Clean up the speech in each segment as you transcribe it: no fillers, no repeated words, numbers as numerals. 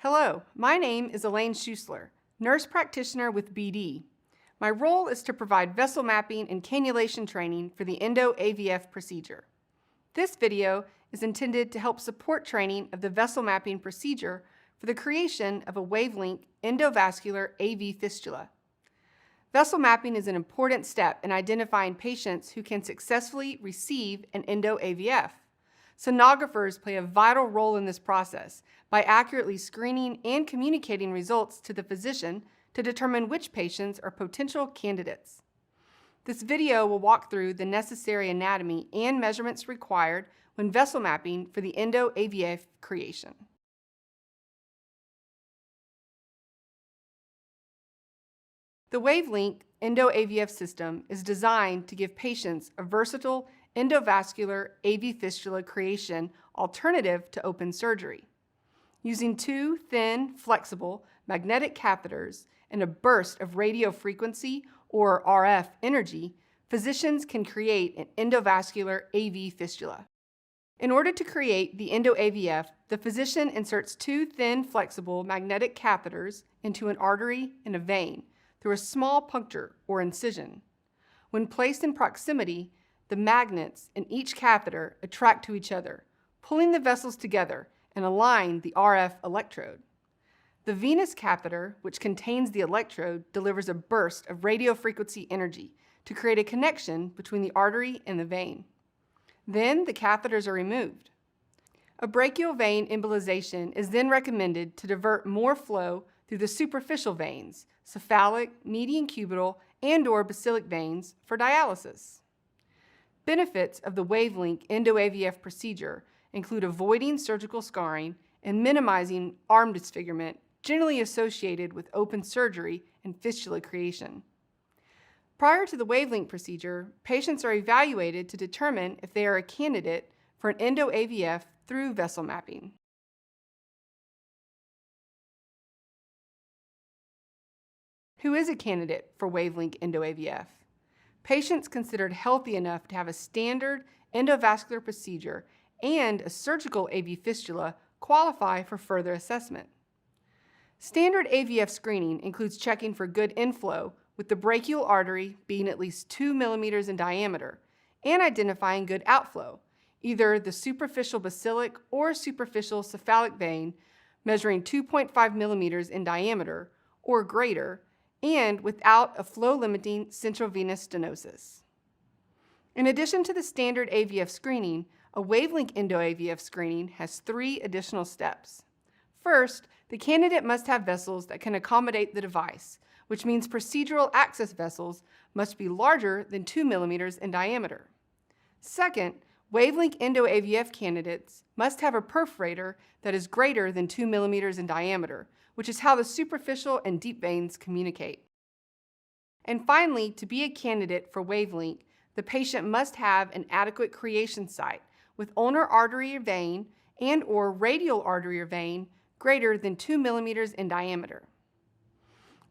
Hello, my name is Elaine Schuessler, nurse practitioner with BD. My role is to provide vessel mapping and cannulation training for the EndoAVF procedure. This video is intended to help support training of the vessel mapping procedure for the creation of a WavelinQ endovascular AV fistula. Vessel mapping is an important step in identifying patients who can successfully receive an EndoAVF. Sonographers play a vital role in this process by accurately screening and communicating results to the physician to determine which patients are potential candidates. This video will walk through the necessary anatomy and measurements required when vessel mapping for the EndoAVF creation. The WavelinQ EndoAVF system is designed to give patients a versatile endovascular AV fistula creation alternative to open surgery. Using two thin, flexible magnetic catheters and a burst of radiofrequency or RF energy, physicians can create an endovascular AV fistula. In order to create the EndoAVF, the physician inserts two thin, flexible magnetic catheters into an artery and a vein through a small puncture or incision. When placed in proximity, the magnets in each catheter attract to each other, pulling the vessels together and align the RF electrode. The venous catheter, which contains the electrode, delivers a burst of radiofrequency energy to create a connection between the artery and the vein. Then the catheters are removed. A brachial vein embolization is then recommended to divert more flow through the superficial veins, cephalic, median cubital, and/or basilic veins for dialysis. Benefits of the WavelinQ EndoAVF procedure include avoiding surgical scarring and minimizing arm disfigurement generally associated with open surgery and fistula creation. Prior to the WavelinQ procedure, patients are evaluated to determine if they are a candidate for an EndoAVF through vessel mapping. Who is a candidate for WavelinQ EndoAVF? Patients considered healthy enough to have a standard endovascular procedure and a surgical AV fistula qualify for further assessment. Standard AVF screening includes checking for good inflow with the brachial artery being at least 2 millimeters in diameter and identifying good outflow, either the superficial basilic or superficial cephalic vein measuring 2.5 millimeters in diameter or greater, and without a flow-limiting central venous stenosis. In addition to the standard AVF screening, a WavelinQ EndoAVF screening has 3 additional steps. First, the candidate must have vessels that can accommodate the device, which means procedural access vessels must be larger than 2 millimeters in diameter. Second, WavelinQ EndoAVF candidates must have a perforator that is greater than 2 millimeters in diameter, which is how the superficial and deep veins communicate. And finally, to be a candidate for WavelinQ, the patient must have an adequate creation site with ulnar artery or vein and/or radial artery or vein greater than 2 millimeters in diameter.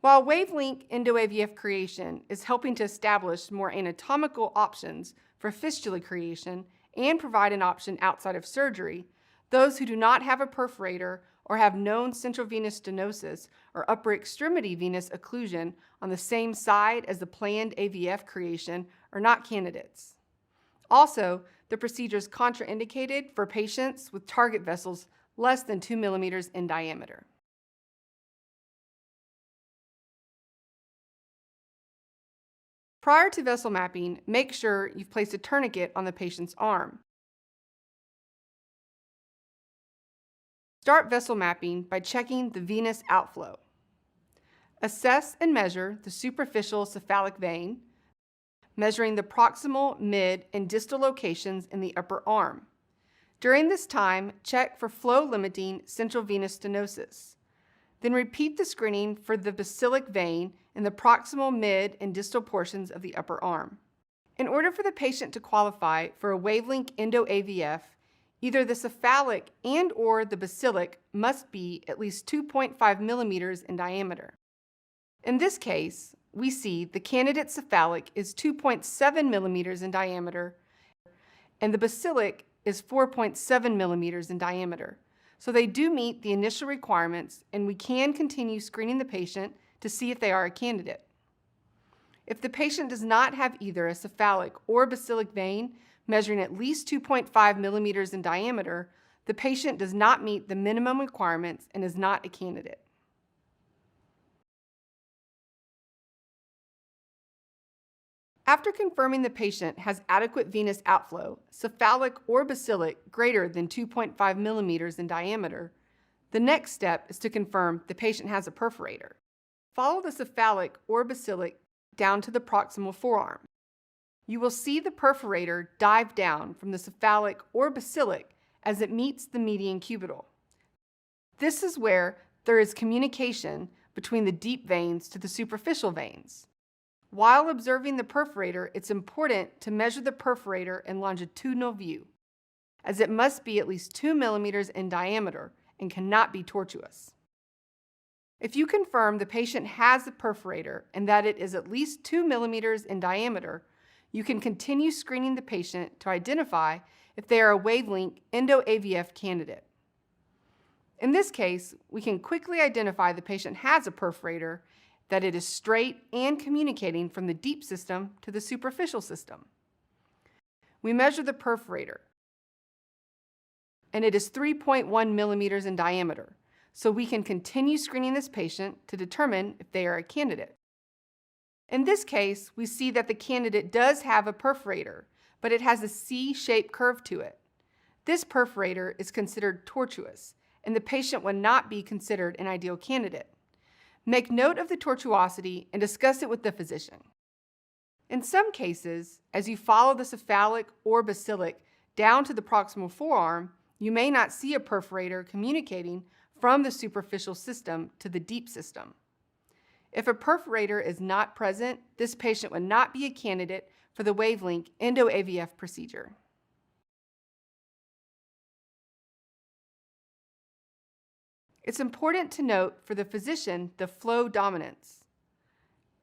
While WavelinQ EndoAVF creation is helping to establish more anatomical options for fistula creation and provide an option outside of surgery, those who do not have a perforator or have known central venous stenosis or upper extremity venous occlusion on the same side as the planned AVF creation are not candidates. Also, the procedure is contraindicated for patients with target vessels less than 2 millimeters in diameter. Prior to vessel mapping, make sure you've placed a tourniquet on the patient's arm. Start vessel mapping by checking the venous outflow. Assess and measure the superficial cephalic vein, measuring the proximal, mid, and distal locations in the upper arm. During this time, check for flow-limiting central venous stenosis. Then repeat the screening for the basilic vein in the proximal, mid, and distal portions of the upper arm. In order for the patient to qualify for a WavelinQ EndoAVF, either the cephalic and/or the basilic must be at least 2.5 millimeters in diameter. In this case, we see the candidate cephalic is 2.7 millimeters in diameter and the basilic is 4.7 millimeters in diameter. so they do meet the initial requirements, and we can continue screening the patient to see if they are a candidate. If the patient does not have either a cephalic or basilic vein measuring at least 2.5 millimeters in diameter, the patient does not meet the minimum requirements and is not a candidate. After confirming the patient has adequate venous outflow, cephalic or basilic greater than 2.5 millimeters in diameter, the next step is to confirm the patient has a perforator. Follow the cephalic or basilic down to the proximal forearm. You will see the perforator dive down from the cephalic or basilic as it meets the median cubital. This is where there is communication between the deep veins to the superficial veins. While observing the perforator, it's important to measure the perforator in longitudinal view, as it must be at least 2 millimeters in diameter and cannot be tortuous. If you confirm the patient has a perforator and that it is at least 2 millimeters in diameter, you can continue screening the patient to identify if they are a WavelinQ EndoAVF candidate. In this case, we can quickly identify the patient has a perforator, that it is straight and communicating from the deep system to the superficial system. We measure the perforator, and it is 3.1 millimeters in diameter, so we can continue screening this patient to determine if they are a candidate. In this case, we see that the candidate does have a perforator, but it has a C-shaped curve to it. This perforator is considered tortuous, and the patient would not be considered an ideal candidate. Make note of the tortuosity and discuss it with the physician. In some cases, as you follow the cephalic or basilic down to the proximal forearm, you may not see a perforator communicating from the superficial system to the deep system. If a perforator is not present, this patient would not be a candidate for the WavelinQ EndoAVF procedure. It's important to note for the physician the flow dominance.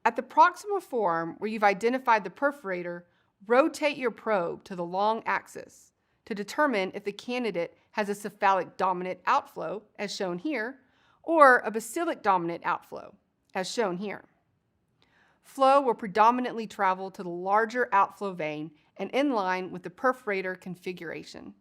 At the proximal forearm where you've identified the perforator, rotate your probe to the long axis to determine if the candidate has a cephalic dominant outflow, as shown here, or a basilic dominant outflow, as shown here. Flow will predominantly travel to the larger outflow vein and in line with the perforator configuration.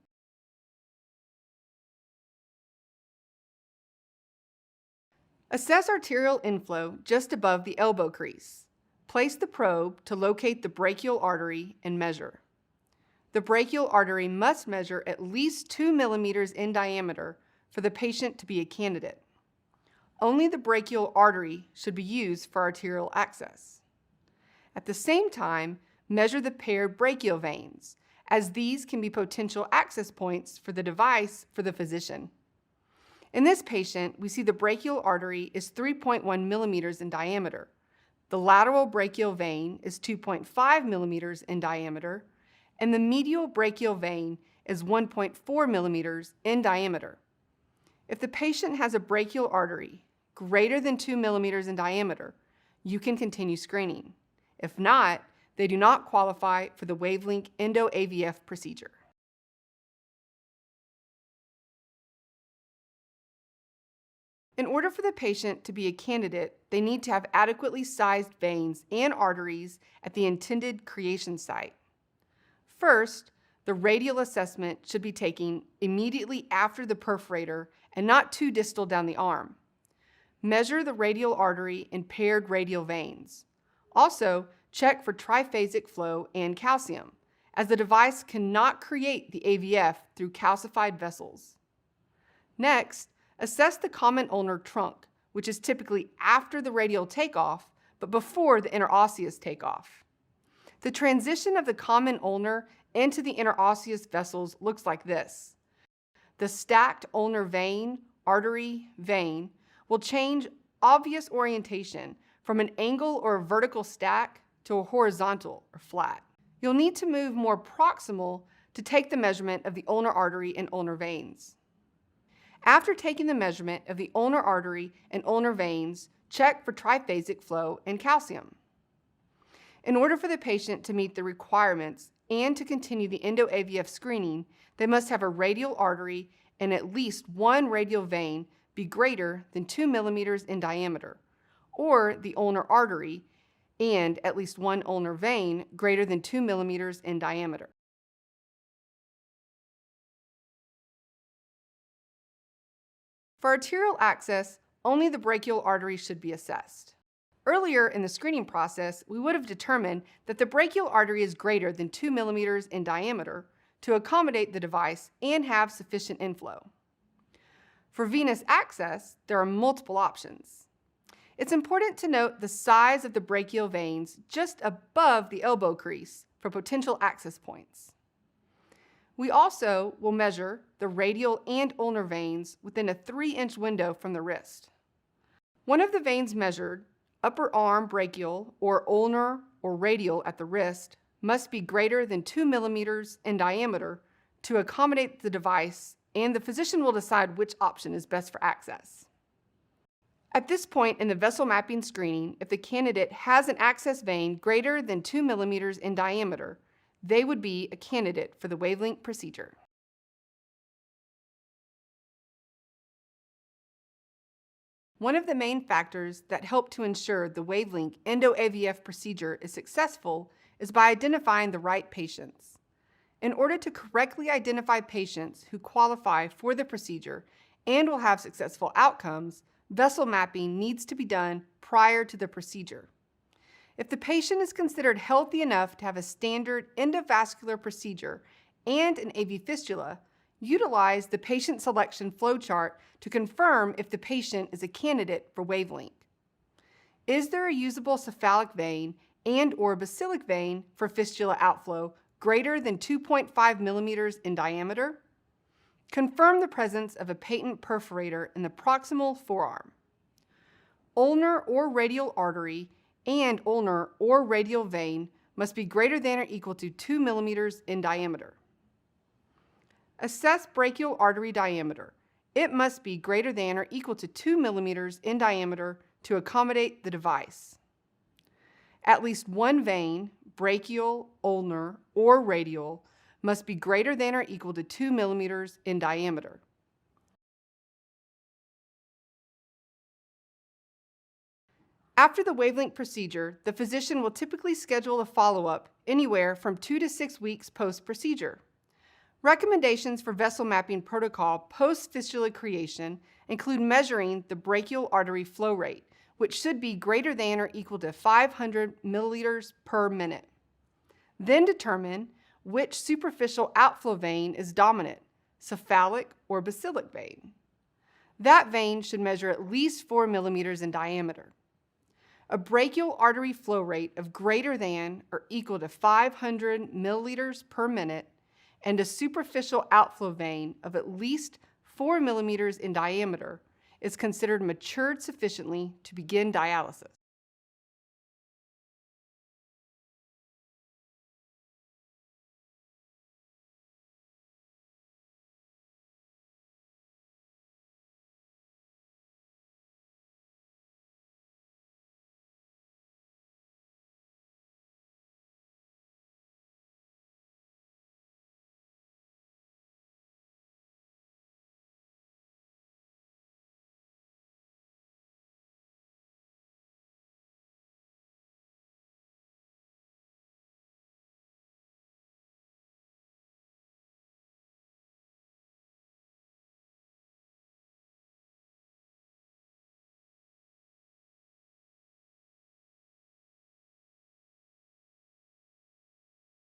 Assess arterial inflow just above the elbow crease. Place the probe to locate the brachial artery and measure. The brachial artery must measure at least 2 millimeters in diameter for the patient to be a candidate. Only the brachial artery should be used for arterial access. At the same time, measure the paired brachial veins, as these can be potential access points for the device for the physician. In this patient, we see the brachial artery is 3.1 millimeters in diameter. The lateral brachial vein is 2.5 millimeters in diameter, and the medial brachial vein is 1.4 millimeters in diameter. If the patient has a brachial artery greater than 2 millimeters in diameter, you can continue screening. If not, they do not qualify for the WavelinQ EndoAVF procedure. In order for the patient to be a candidate, they need to have adequately sized veins and arteries at the intended creation site. First, the radial assessment should be taken immediately after the perforator and not too distal down the arm. Measure the radial artery and paired radial veins. Also, check for triphasic flow and calcium, as the device cannot create the AVF through calcified vessels. Next, assess the common ulnar trunk, which is typically after the radial takeoff, but before the interosseous takeoff. The transition of the common ulnar into the interosseous vessels looks like this. The stacked ulnar vein, artery, vein will change obvious orientation from an angle or a vertical stack to a horizontal or flat. You'll need to move more proximal to take the measurement of the ulnar artery and ulnar veins. After taking the measurement of the ulnar artery and ulnar veins, check for triphasic flow and calcium. In order for the patient to meet the requirements and to continue the EndoAVF screening, they must have a radial artery and at least one radial vein be greater than 2 millimeters in diameter, or the ulnar artery and at least one ulnar vein greater than 2 millimeters in diameter. For arterial access, only the brachial artery should be assessed. Earlier in the screening process, we would have determined that the brachial artery is greater than 2 millimeters in diameter to accommodate the device and have sufficient inflow. For venous access, there are multiple options. It's important to note the size of the brachial veins just above the elbow crease for potential access points. We also will measure the radial and ulnar veins within a 3-inch window from the wrist. One of the veins measured, upper arm brachial or ulnar or radial at the wrist, must be greater than 2 millimeters in diameter to accommodate the device, and the physician will decide which option is best for access. At this point in the vessel mapping screening, if the candidate has an access vein greater than 2 millimeters in diameter, they would be a candidate for the WavelinQ procedure. One of the main factors that help to ensure the WavelinQ EndoAVF procedure is successful is by identifying the right patients. In order to correctly identify patients who qualify for the procedure and will have successful outcomes, vessel mapping needs to be done prior to the procedure. If the patient is considered healthy enough to have a standard endovascular procedure and an AV fistula, utilize the patient selection flowchart to confirm if the patient is a candidate for WavelinQ. Is there a usable cephalic vein and/or basilic vein for fistula outflow greater than 2.5 millimeters in diameter? Confirm the presence of a patent perforator in the proximal forearm. Ulnar or radial artery and ulnar or radial vein must be greater than or equal to 2 millimeters in diameter. Assess brachial artery diameter. It must be greater than or equal to 2 millimeters in diameter to accommodate the device. At least one vein, brachial, ulnar, or radial, must be greater than or equal to 2 millimeters in diameter. After the WavelinQ procedure, the physician will typically schedule a follow-up anywhere from 2 to 6 weeks post-procedure. Recommendations for vessel mapping protocol post-fistula creation include measuring the brachial artery flow rate, which should be greater than or equal to 500 milliliters per minute. Then determine which superficial outflow vein is dominant, cephalic or basilic vein. That vein should measure at least 4 millimeters in diameter. A brachial artery flow rate of greater than or equal to 500 milliliters per minute and a superficial outflow vein of at least 4 millimeters in diameter is considered matured sufficiently to begin dialysis.